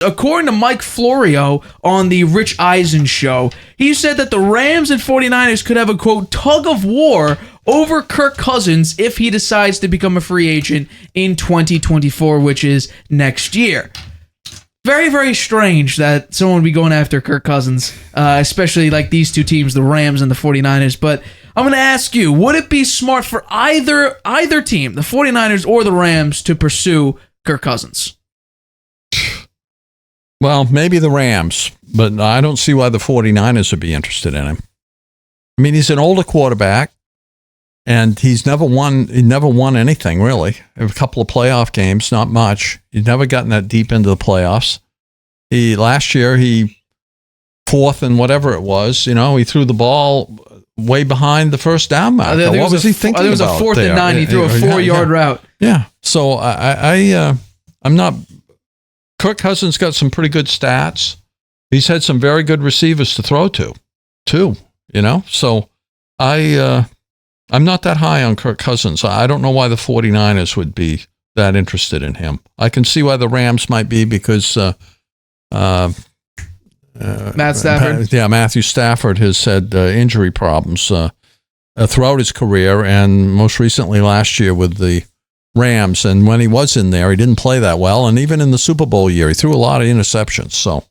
according to Mike Florio on the Rich Eisen show, he said that the Rams and 49ers could have a, quote, tug of war over Kirk Cousins if he decides to become a free agent in 2024, which is next year. Very, very strange that someone would be going after Kirk Cousins, especially like these two teams, the Rams and the 49ers. But I'm going to ask you, would it be smart for either team, the 49ers or the Rams, to pursue Kirk Cousins? Well, maybe the Rams, but I don't see why the 49ers would be interested in him. I mean, he's an older quarterback, and he's never won anything, really. A couple of playoff games, not much. He's never gotten that deep into the playoffs. Last year, fourth and whatever it was, he threw the ball way behind the first down marker. What was he thinking about? I think it was a 4th and 9. He threw a 4-yard route. Yeah. So I'm not... Kirk Cousins got some pretty good stats. He's had some very good receivers to throw to, too, So I'm not that high on Kirk Cousins. I don't know why the 49ers would be that interested in him. I can see why the Rams might be because Matt Stafford. Matthew Stafford has had injury problems throughout his career, and most recently last year with the Rams. And when he was in there, he didn't play that well. And even in the Super Bowl year, he threw a lot of interceptions. So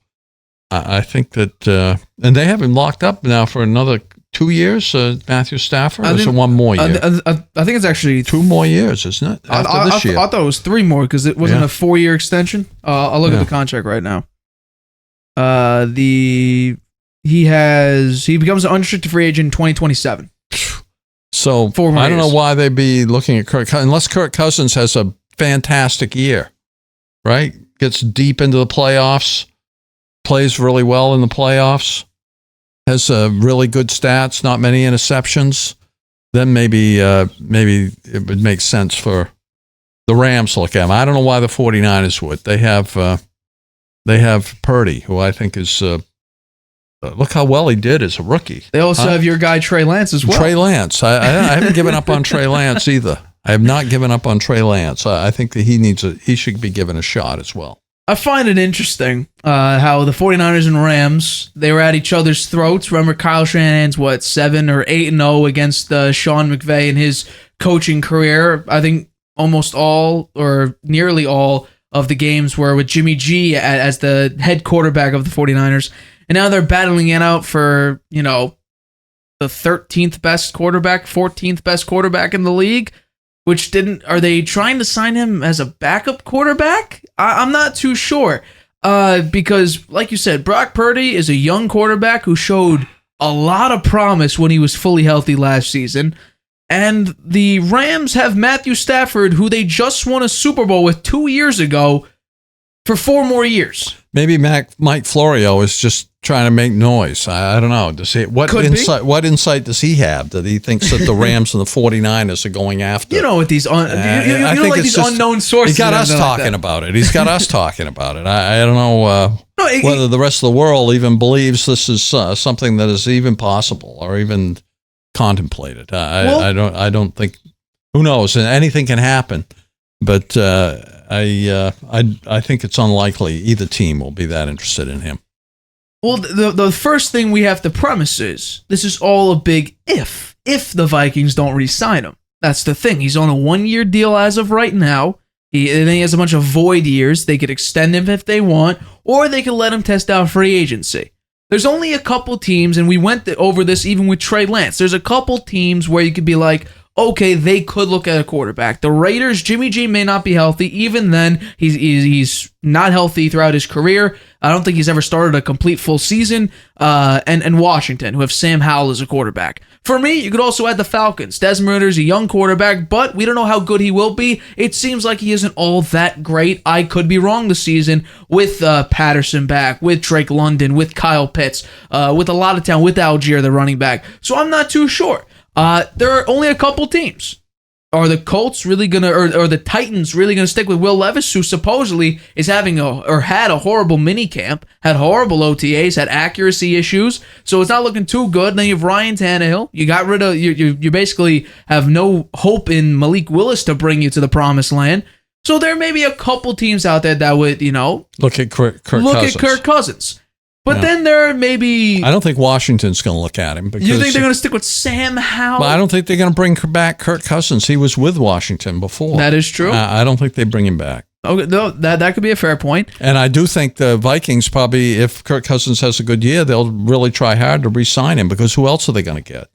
I think that, and they have him locked up now for another 2 years, Matthew Stafford, or is it one more year? I think it's actually 2 more years, isn't it? After this year. I thought it was 3 more because it wasn't a 4-year extension. I'll look at the contract right now. He becomes an unrestricted free agent in 2027. So I don't know why they'd be looking at Kirk Cousins, unless Kirk Cousins has a fantastic year, right? Gets deep into the playoffs, plays really well in the playoffs, has really good stats, not many interceptions. Then maybe it would make sense for the Rams to look at him. I don't know why the 49ers would. They have Purdy, who I think is. Look how well he did as a rookie. They also have your guy Trey Lance as well. Trey Lance. I haven't given up on Trey Lance either. I have not given up on Trey Lance. I think that he should be given a shot as well. I find it interesting how the 49ers and Rams, they were at each other's throats. Remember Kyle Shanahan's 7 or 8-0 against Sean McVay in his coaching career. I think almost all or nearly all of the games were with Jimmy G as the head quarterback of the 49ers. And now they're battling it out for, the 13th best quarterback, 14th best quarterback in the league, are they trying to sign him as a backup quarterback? I'm not too sure. Because, like you said, Brock Purdy is a young quarterback who showed a lot of promise when he was fully healthy last season. And the Rams have Matthew Stafford, who they just won a Super Bowl with 2 years ago, for 4 more years. Maybe Mike Florio is just trying to make noise. I don't know. What insight does he have that he thinks that the Rams and the 49ers are going after? With these these unknown sources. He's got us talking about it. He's got us talking about it. I don't know whether the rest of the world even believes this is something that is even possible or even contemplated. I don't think. Who knows? Anything can happen. But I think it's unlikely either team will be that interested in him. Well, the first thing we have to premise is this is all a big if the Vikings don't re-sign him. That's the thing. He's on a 1-year deal as of right now. He has a bunch of void years. They could extend him if they want, or they could let him test out free agency. There's only a couple teams, and we went over this even with Trey Lance. There's a couple teams where you could be like, okay, they could look at a quarterback. The Raiders, Jimmy G may not be healthy. Even then, he's not healthy throughout his career. I don't think he's ever started a complete full season. And Washington, who have Sam Howell as a quarterback. For me, you could also add the Falcons. Desmond Ritter's a young quarterback, but we don't know how good he will be. It seems like he isn't all that great. I could be wrong this season with Patterson back, with Drake London, with Kyle Pitts, with a lot of talent, with Algier, the running back. So I'm not too sure. There are only a couple teams. Are the Colts really going to, or the Titans really going to stick with Will Levis, who supposedly is had a horrible mini camp, had horrible OTAs, had accuracy issues, so it's not looking too good. Then you have Ryan Tannehill. You got rid of, you basically have no hope in Malik Willis to bring you to the promised land. So there may be a couple teams out there that would, look at Kirk Cousins. But then there may be... I don't think Washington's going to look at him. Because you think they're going to stick with Sam Howell? Well, I don't think they're going to bring back Kirk Cousins. He was with Washington before. That is true. I don't think they bring him back. Okay, no, that could be a fair point. And I do think the Vikings probably, if Kirk Cousins has a good year, they'll really try hard to re-sign him because who else are they going to get?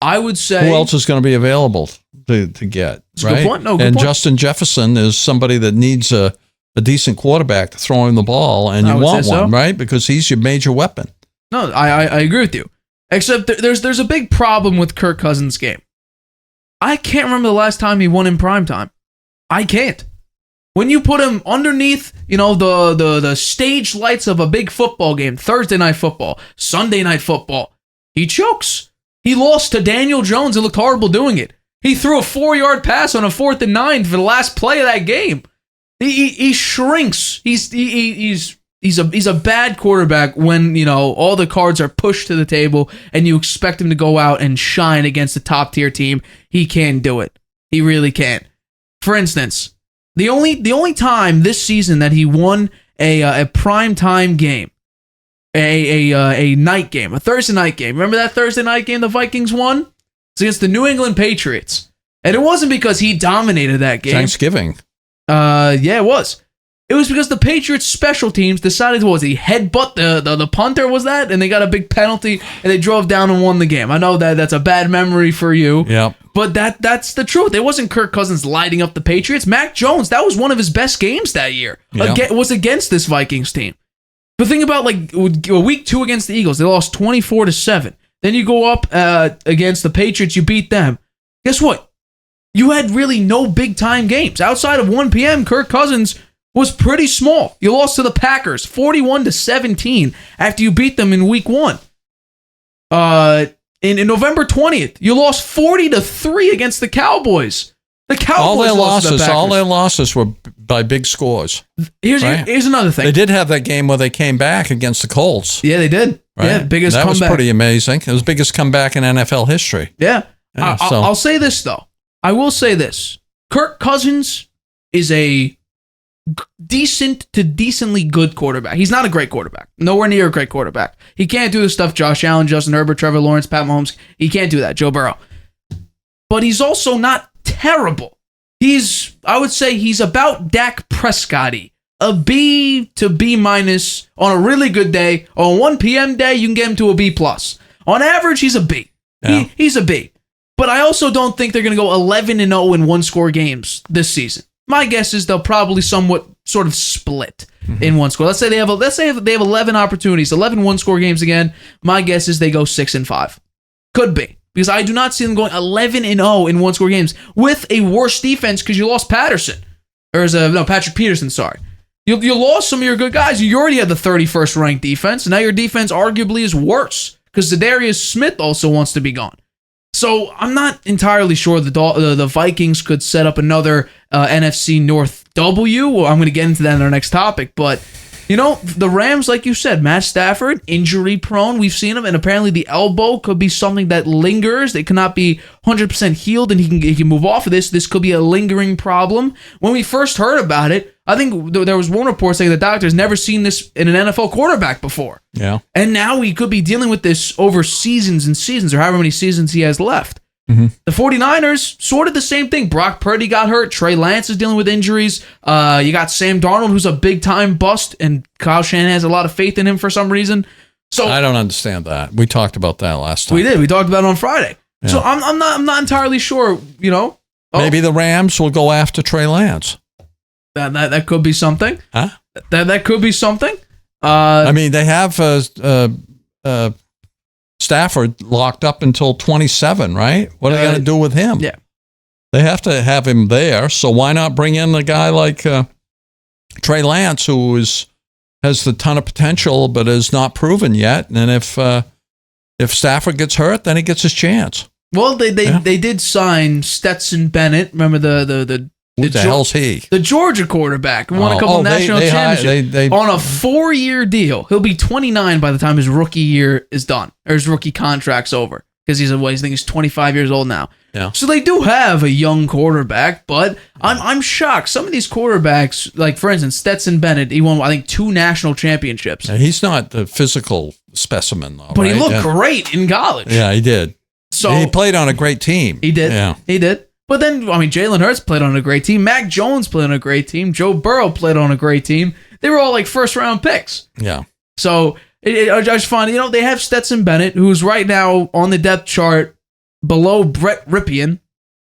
I would say... Who else is going to be available to get? That's right? A good point. No, good and point. Justin Jefferson is somebody that needs a decent quarterback to throw him the ball, and you want one, right? Because he's your major weapon. No, I agree with you. Except there's a big problem with Kirk Cousins' game. I can't remember the last time he won in primetime. I can't. When you put him underneath, the stage lights of a big football game, Thursday night football, Sunday night football, he chokes. He lost to Daniel Jones and looked horrible doing it. He threw a 4-yard pass on a 4th and 9 for the last play of that game. He shrinks. He's a bad quarterback when, all the cards are pushed to the table and you expect him to go out and shine against a top tier team. He can't do it. He really can't. For instance, the only time this season that he won a primetime game, a night game, a Thursday night game. Remember that Thursday night game the Vikings won? It's against the New England Patriots. And it wasn't because he dominated that game. Thanksgiving. Yeah, it was. It was because the Patriots special teams decided to, he headbutt the punter, was that? And they got a big penalty and they drove down and won the game. I know that's a bad memory for you. Yep. But that's the truth. It wasn't Kirk Cousins lighting up the Patriots. Mac Jones, that was one of his best games that year. Yep. Was against this Vikings team. But think about week 2 against the Eagles. They lost 24-7. Then you go up against the Patriots. You beat them. Guess what? You had really no big time games. Outside of 1 p.m., Kirk Cousins was pretty small. You lost to the Packers 41-17 after you beat them in week 1. In November 20th, you lost 40-3 against the Cowboys. The Cowboys all their losses were by big scores. Here's another thing. They did have that game where they came back against the Colts. Yeah, they did. Right? Yeah, biggest comeback. That was pretty amazing. It was the biggest comeback in NFL history. Yeah. I'll say this, though. I will say this. Kirk Cousins is a decent to decently good quarterback. He's not a great quarterback. Nowhere near a great quarterback. He can't do the stuff Josh Allen, Justin Herbert, Trevor Lawrence, Pat Mahomes. He can't do that. Joe Burrow. But he's also not terrible. I would say he's about Dak Prescott-y. A B to B minus on a really good day. On a 1 p.m. day, you can get him to a B plus. On average, he's a B. Yeah. He's a B. But I also don't think they're going to go 11-0 in one-score games this season. My guess is they'll probably somewhat sort of split in one score. Let's say they have 11 opportunities, 11 one-score games again. My guess is they go 6-5. Could be. Because I do not see them going 11-0 in one-score games with a worse defense because you lost Patrick Peterson, sorry. You lost some of your good guys. You already had the 31st ranked defense, and now your defense arguably is worse because Zadarius Smith also wants to be gone. So I'm not entirely sure the Vikings could set up another NFC North W. Well, I'm going to get into that in our next topic. But, the Rams, like you said, Matt Stafford, injury prone. We've seen him, and apparently the elbow could be something that lingers. It cannot be 100% healed, and he can move off of this. This could be a lingering problem. When we first heard about it, I think there was one report saying the doctor's never seen this in an NFL quarterback before. Yeah. And now he could be dealing with this over seasons and seasons, or however many seasons he has left. Mm-hmm. The 49ers, sort of the same thing. Brock Purdy got hurt. Trey Lance is dealing with injuries. You got Sam Darnold, who's a big-time bust, and Kyle Shanahan has a lot of faith in him for some reason. So I don't understand that. We talked about that last time. We did. We talked about it on Friday. Yeah. So I'm not entirely sure, Maybe the Rams will go after Trey Lance. That could be something. Huh? That could be something. They have Stafford locked up until 27, right? What are they going to do with him? Yeah. They have to have him there, so why not bring in a guy like Trey Lance, who has the ton of potential but is not proven yet? And if Stafford gets hurt, then he gets his chance. Well, they did sign Stetson Bennett. Remember who the hell's he? The Georgia quarterback. Won a couple national championships on a 4-year deal. He'll be 29 by the time his rookie year is done, or his rookie contract's over. because I think he's 25 years old now. Yeah. So they do have a young quarterback, but I'm shocked. Some of these quarterbacks, like for instance, Stetson Bennett, he won, I think, 2 national championships. Yeah, he's not the physical specimen, though. But he looked great in college. Yeah, he did. So he played on a great team. He did. Yeah. He did. But then, I mean, Jalen Hurts played on a great team. Mac Jones played on a great team. Joe Burrow played on a great team. They were all like first-round picks. Yeah. So I just find, they have Stetson Bennett, who's right now on the depth chart below Brett Ripien,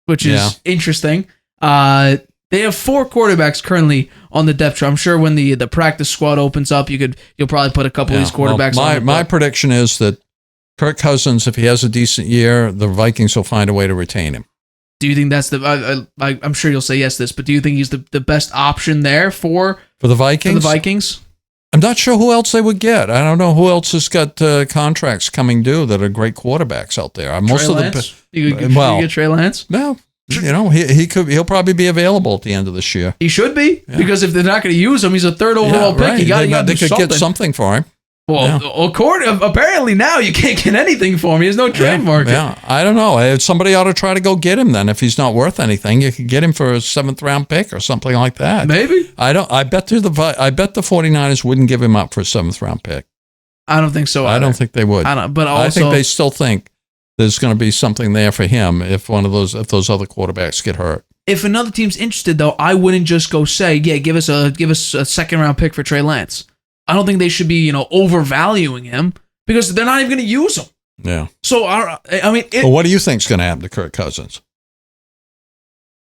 which is interesting. They have 4 quarterbacks currently on the depth chart. I'm sure when the practice squad opens up, you'll probably put a couple of these quarterbacks on. My prediction is that Kirk Cousins, if he has a decent year, the Vikings will find a way to retain him. Do you think that's I'm sure you'll say yes to this, but do you think he's the best option there for the Vikings? For the Vikings? I'm not sure who else they would get. I don't know who else has got contracts coming due that are great quarterbacks out there. Most of the you get Trey Lance? No, he'll probably be available at the end of this year. He should be because if they're not going to use him, he's a 3rd overall pick. Right. They could get something for him. Well, apparently now you can't get anything for him. He has no trade market. Yeah, I don't know. Somebody ought to try to go get him then. If he's not worth anything, you could get him for a 7th round pick or something like that. Maybe. I bet the 49ers wouldn't give him up for a 7th round pick. I don't think so either. I don't think they would. I think they still think there's going to be something there for him if those other quarterbacks get hurt. If another team's interested, though, I wouldn't just go say, give us a 2nd round pick for Trey Lance. I don't think they should be, overvaluing him because they're not even going to use him. Yeah. So, I mean... Well, what do you think is going to happen to Kirk Cousins?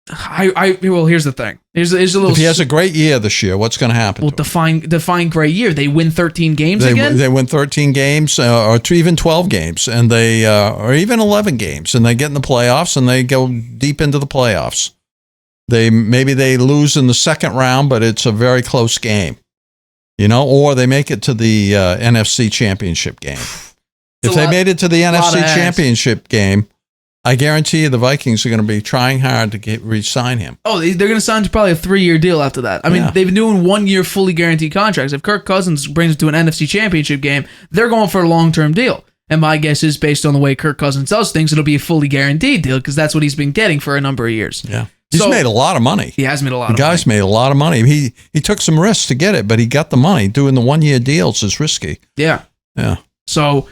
Well, here's the thing. Here's a little... If he has a great year this year, what's going to happen to him? Define great year. They win 13 games again? They win 13 games or even 12 games, and or even 11 games, and they get in the playoffs, and they go deep into the playoffs. Maybe they lose in the 2nd round, but it's a very close game. Or they make it to the NFC Championship game. If they made it to the NFC Championship game, I guarantee you the Vikings are going to be trying hard to re-sign him. Oh, they're going to sign to probably a 3-year deal after that. I mean, they've been doing 1-year fully guaranteed contracts. If Kirk Cousins brings it to an NFC Championship game, they're going for a long-term deal. And my guess is, based on the way Kirk Cousins does things, it'll be a fully guaranteed deal because that's what he's been getting for a number of years. Yeah. He's made a lot of money. He has made a lot of money. The guy's made a lot of money. He took some risks to get it, but he got the money. Doing the 1-year deals is risky. Yeah. Yeah. So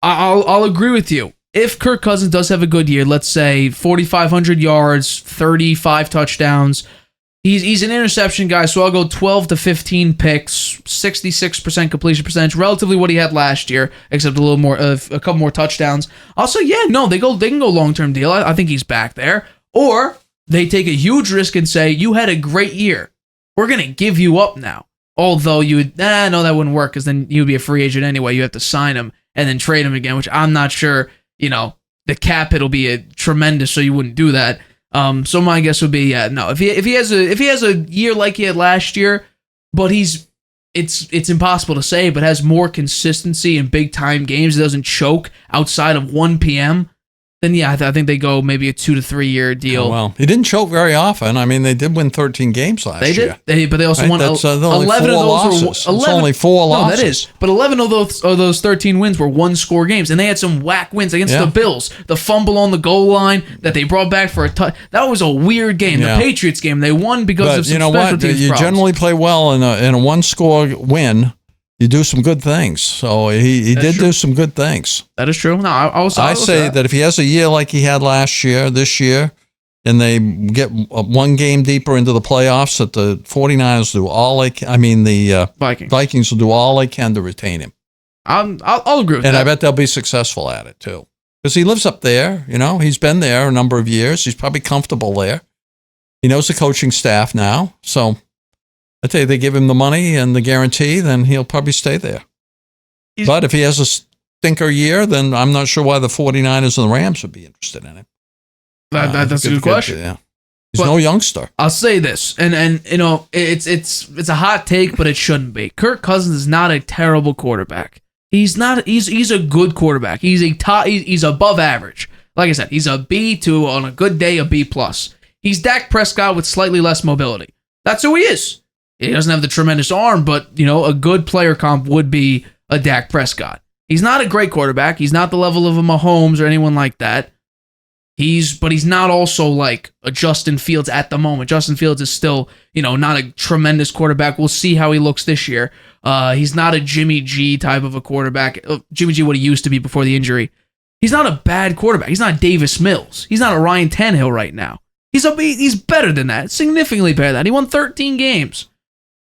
I'll agree with you. If Kirk Cousins does have a good year, let's say 4,500 yards, 35 touchdowns, he's an interception guy, so I'll go 12 to 15 picks, 66% completion percentage, relatively what he had last year, except a little more, a couple more touchdowns. Also, they can go long-term deal. I think he's back there. Or they take a huge risk and say, you had a great year. We're going to give you up now. Although you would, no, that wouldn't work because then you'd be a free agent anyway. You have to sign him and then trade him again, which I'm not sure, the cap hit will be tremendous, so you wouldn't do that. So my guess would be, no. If he has a year like he had last year, but it's impossible to say, but has more consistency in big time games, it doesn't choke outside of 1 p.m., then I think they go maybe a 2 to 3 year deal. Oh, well, he didn't choke very often. I mean, they did win 13 games last year. They did, but they also won 11 of those. It's only 4 losses. No, that is. But 11 of those 13 wins were 1-score games, and they had some whack wins against the Bills. The fumble on the goal line that they brought back for a touch. That was a weird game. The Patriots game, they won because of some special teams you problems. generally play well in a 1-score win. You do some good things. So he did do some good things. That is true. No, I say that if he has a year like he had this year, and they get 1 game deeper into the playoffs, that the 49ers do all they can. I mean, the Vikings will do all they can to retain him. I'll agree with that. And I bet they'll be successful at it, too. Because he lives up there. He's been there a number of years. He's probably comfortable there. He knows the coaching staff now. So I tell you, they give him the money and the guarantee, then he'll probably stay there. But if he has a stinker year, then I'm not sure why the 49ers and the Rams would be interested in him. That's a good question. Yeah. He's no youngster. I'll say this, and it's a hot take, but it shouldn't be. Kirk Cousins is not a terrible quarterback. He's not. He's a good quarterback. He's above average. Like I said, he's a B to, on a good day, a B plus. He's Dak Prescott with slightly less mobility. That's who he is. He doesn't have the tremendous arm, but a good player comp would be a Dak Prescott. He's not a great quarterback. He's not the level of a Mahomes or anyone like that. But he's not also like a Justin Fields at the moment. Justin Fields is still, not a tremendous quarterback. We'll see how he looks this year. He's not a Jimmy G type of a quarterback. Jimmy G, what he used to be before the injury. He's not a bad quarterback. He's not Davis Mills. He's not a Ryan Tannehill right now. He's better than that. Significantly better than that. He won 13 games.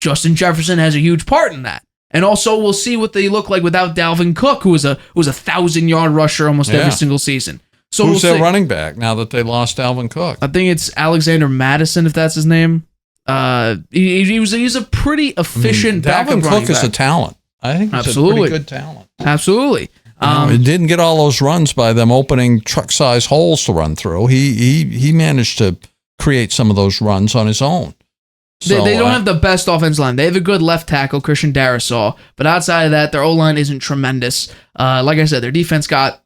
Justin Jefferson has a huge part in that. And also, we'll see what they look like without Dalvin Cook, who was a 1,000-yard rusher almost every single season. So who's their running back now that they lost Dalvin Cook? I think it's Alexander Madison, if that's his name. He's a pretty efficient backup running back. Dalvin Cook is a talent. I think he's a pretty good talent. Absolutely. He didn't get all those runs by them opening truck-sized holes to run through. He managed to create some of those runs on his own. So, they don't have the best offensive line. They have a good left tackle, Christian Darrisaw, but outside of that, their O-line isn't tremendous. Like I said, their defense got,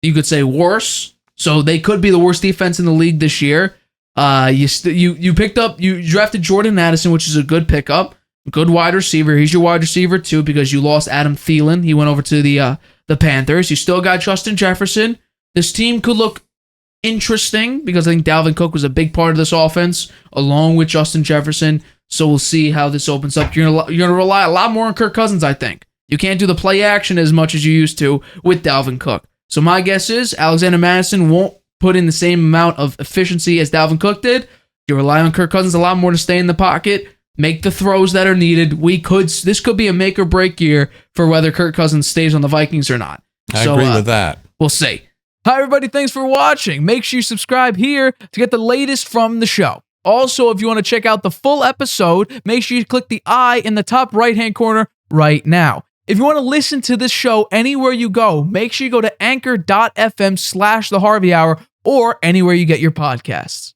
you could say, worse. So they could be the worst defense in the league this year. You drafted Jordan Addison, which is a good pickup, good wide receiver. He's your wide receiver too because you lost Adam Thielen. He went over to the Panthers. You still got Justin Jefferson. This team could look interesting because I think Dalvin Cook was a big part of this offense along with Justin Jefferson. So we'll see how this opens up. You're gonna rely a lot more on Kirk Cousins, I think. You can't do the play action as much as you used to with Dalvin Cook. So my guess is Alexander Madison won't put in the same amount of efficiency as Dalvin Cook did. You rely on Kirk Cousins a lot more to stay in the pocket, make the throws that are needed. This could be a make or break year for whether Kirk Cousins stays on the Vikings or not. I agree with that. We'll see. Hi, everybody. Thanks for watching. Make sure you subscribe here to get the latest from the show. Also, if you want to check out the full episode, make sure you click the I in the top right-hand corner right now. If you want to listen to this show anywhere you go, make sure you go to anchor.fm/The Harvey Hour or anywhere you get your podcasts.